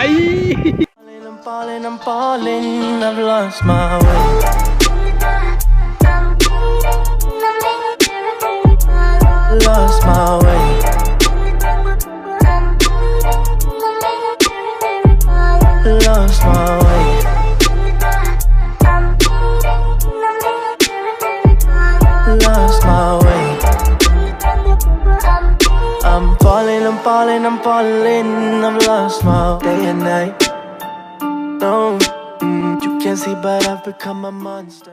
Ay! I'm falling, I've lost my way. Lost my way. Lost my way. Lost my way. I'm falling, I've lost my day and night. No, you can't see, but I've become a monster.